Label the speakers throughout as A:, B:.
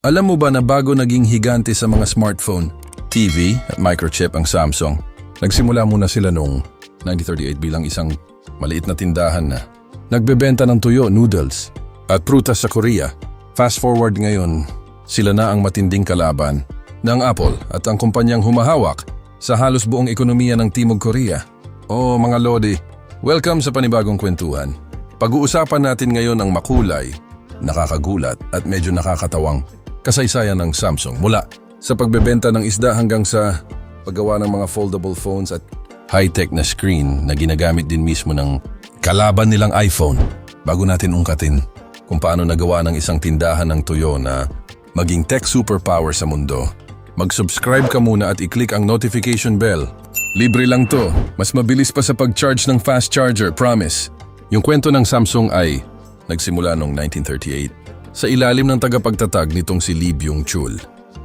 A: Alam mo ba na bago naging higante sa mga smartphone, TV at microchip ang Samsung, nagsimula muna sila noong 1938 bilang isang maliit na tindahan na nagbebenta ng tuyo, noodles at prutas sa Korea. Fast forward ngayon, sila na ang matinding kalaban ng Apple at ang kumpanyang humahawak sa halos buong ekonomiya ng Timog Korea. Oh mga lodi, welcome sa panibagong kwentuhan. Pag-uusapan natin ngayon ang makulay, nakakagulat at medyo nakakatawang kasaysayan ng Samsung mula sa pagbebenta ng isda hanggang sa paggawa ng mga foldable phones at high-tech na screen na ginagamit din mismo ng kalaban nilang iPhone. Bago natin ungkatin kung paano nagawa ng isang tindahan ng tuyo na maging tech superpower sa mundo, mag-subscribe ka muna at i-click ang notification bell. Libre lang to, mas mabilis pa sa pag-charge ng fast charger, promise. Yung kwento ng Samsung ay nagsimula noong 1938 sa ilalim ng tagapagtatag nitong si Lee Byung-chul.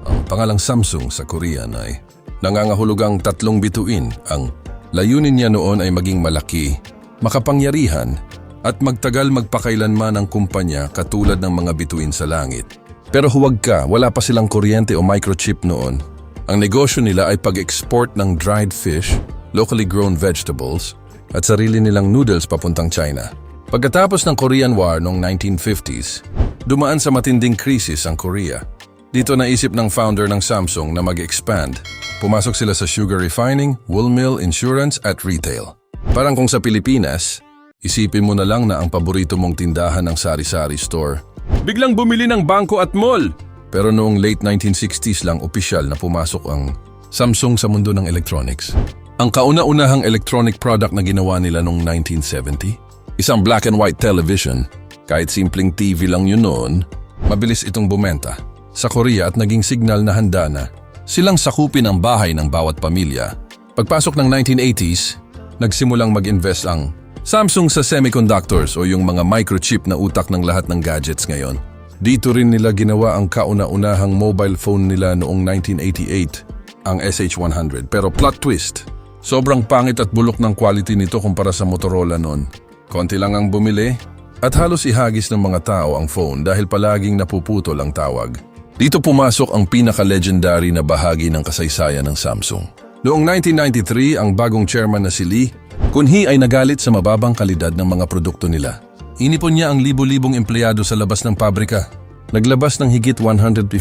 A: Ang pangalang Samsung sa Korean ay nangangahulugang 3 bituin. Ang layunin niya noon ay maging malaki, makapangyarihan at magtagal magpakailanman ang kumpanya katulad ng mga bituin sa langit. Pero huwag ka, wala pa silang kuryente o microchip noon. Ang negosyo nila ay pag-export ng dried fish, locally grown vegetables at sarili nilang noodles papuntang China. Pagkatapos ng Korean War noong 1950s, dumaan sa matinding krisis ang Korea. Dito naisip ng founder ng Samsung na mag-expand. Pumasok sila sa sugar refining, wool mill, insurance at retail. Parang kung sa Pilipinas, isipin mo na lang na ang paborito mong tindahan ng sari-sari store biglang bumili ng bangko at mall. Pero noong late 1960s lang opisyal na pumasok ang Samsung sa mundo ng electronics. Ang kauna-unahang electronic product na ginawa nila noong 1970, isang black and white television. Kahit simpleng TV lang yun noon, mabilis itong bumenta sa Korea at naging signal na handa na silang sakupin ang bahay ng bawat pamilya. Pagpasok ng 1980s, nagsimulang mag-invest ang Samsung sa semiconductors o yung mga microchip na utak ng lahat ng gadgets ngayon. Dito rin nila ginawa ang kauna-unahang mobile phone nila noong 1988, ang SH100. Pero plot twist, sobrang pangit at bulok ng quality nito kumpara sa Motorola noon. Konti lang ang bumili at halos ihagis ng mga tao ang phone dahil palaging napuputol ang tawag. Dito pumasok ang pinaka-legendary na bahagi ng kasaysayan ng Samsung. Noong 1993, ang bagong chairman na si Lee Kun-hee ay nagalit sa mababang kalidad ng mga produkto nila. Inipon niya ang libo-libong empleyado sa labas ng pabrika. Naglabas ng higit 150,000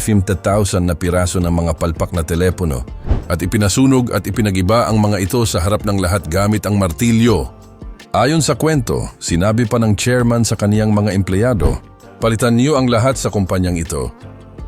A: na piraso ng mga palpak na telepono at ipinasunog at ipinagiba ang mga ito sa harap ng lahat gamit ang martilyo. Ayon sa kwento, sinabi pa ng chairman sa kaniyang mga empleyado, "Palitan niyo ang lahat sa kumpanyang ito.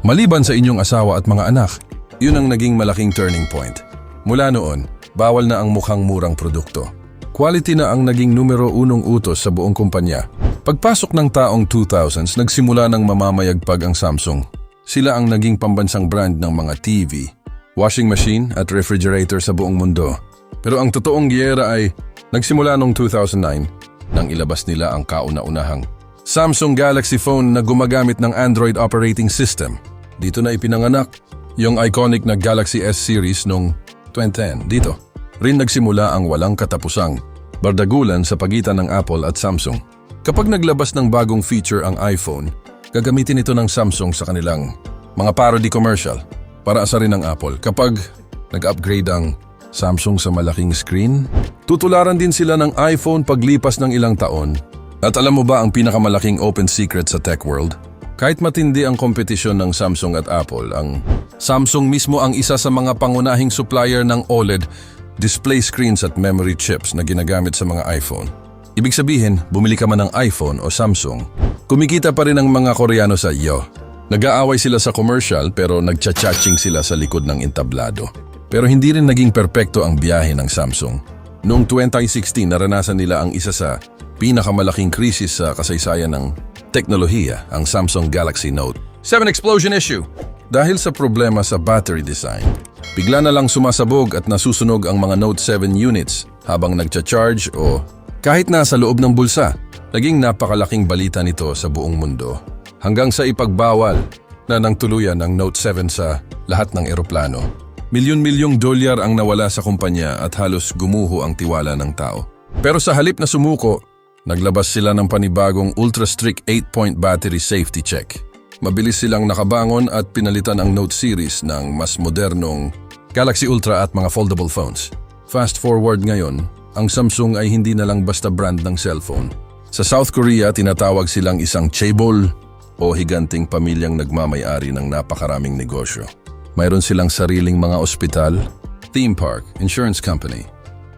A: Maliban sa inyong asawa at mga anak." Yun ang naging malaking turning point. Mula noon, bawal na ang mukhang murang produkto. Quality na ang naging numero 1 utos sa buong kumpanya. Pagpasok ng taong 2000s, nagsimula ng mamamayagpag ang Samsung. Sila ang naging pambansang brand ng mga TV, washing machine at refrigerator sa buong mundo. Pero ang totoong giyera ay nagsimula noong 2009 nang ilabas nila ang kauna-unahang Samsung Galaxy Phone na gumagamit ng Android operating system. Dito na ipinanganak yung iconic na Galaxy S series noong 2010. Dito rin nagsimula ang walang katapusang bardagulan sa pagitan ng Apple at Samsung. Kapag naglabas ng bagong feature ang iPhone, gagamitin ito ng Samsung sa kanilang mga parody commercial para asarin ng Apple. Kapag nag-upgrade ang Samsung sa malaking screen, tutularan din sila ng iPhone paglipas ng ilang taon. At alam mo ba ang pinakamalaking open secret sa tech world? Kahit matindi ang kompetisyon ng Samsung at Apple, ang Samsung mismo ang isa sa mga pangunahing supplier ng OLED display screens at memory chips na ginagamit sa mga iPhone. Ibig sabihin, bumili ka man ng iPhone o Samsung, kumikita pa rin ang mga Koreano sa iyo. Nag-aaway sila sa commercial pero nagcha-chatching sila sa likod ng entablado. Pero hindi rin naging perpekto ang biyahe ng Samsung. Noong 2016, naranasan nila ang isa sa pinakamalaking krisis sa kasaysayan ng teknolohiya, ang Samsung Galaxy Note 7 explosion issue. Dahil sa problema sa battery design, bigla na lang sumasabog at nasusunog ang mga Note 7 units habang nagcha-charge o kahit nasa loob ng bulsa. Naging napakalaking balita nito sa buong mundo hanggang sa ipagbawal na ng tuluyan ng Note 7 sa lahat ng eroplano. Milyon-milyong dolyar ang nawala sa kumpanya at halos gumuho ang tiwala ng tao. Pero sa halip na sumuko, naglabas sila ng panibagong ultra-strict 8-point battery safety check. Mabilis silang nakabangon at pinalitan ang Note series ng mas modernong Galaxy Ultra at mga foldable phones. Fast forward ngayon, ang Samsung ay hindi na lang basta brand ng cellphone. Sa South Korea, tinatawag silang isang chaebol o higanting pamilyang nagmamay-ari ng napakaraming negosyo. Mayroon silang sariling mga ospital, theme park, insurance company,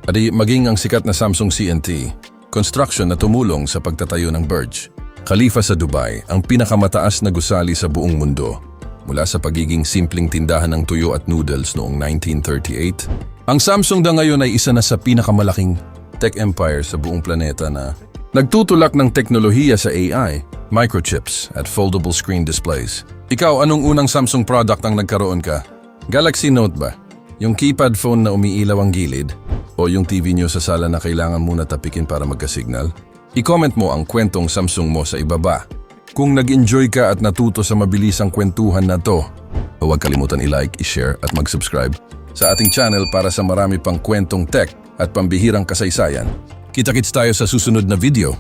A: at maging ang sikat na Samsung CNT, construction na tumulong sa pagtatayo ng Burj Khalifa sa Dubai, ang pinakamataas na gusali sa buong mundo. Mula sa pagiging simpleng tindahan ng tuyo at noodles noong 1938, ang Samsung na ngayon ay isa na sa pinakamalaking tech empire sa buong planeta na nagtutulak ng teknolohiya sa AI, microchips at foldable screen displays. Ikaw, anong unang Samsung product ang nagkaroon ka? Galaxy Note ba? Yung keypad phone na umiilaw ang gilid? O yung TV nyo sa sala na kailangan muna tapikin para magka-signal? I-comment mo ang kwentong Samsung mo sa ibaba. Kung nag-enjoy ka at natuto sa mabilisang kwentuhan na to, huwag kalimutan i-like, i-share at mag-subscribe sa ating channel para sa marami pang kwentong tech at pambihirang kasaysayan. Kita-kits tayo sa susunod na video.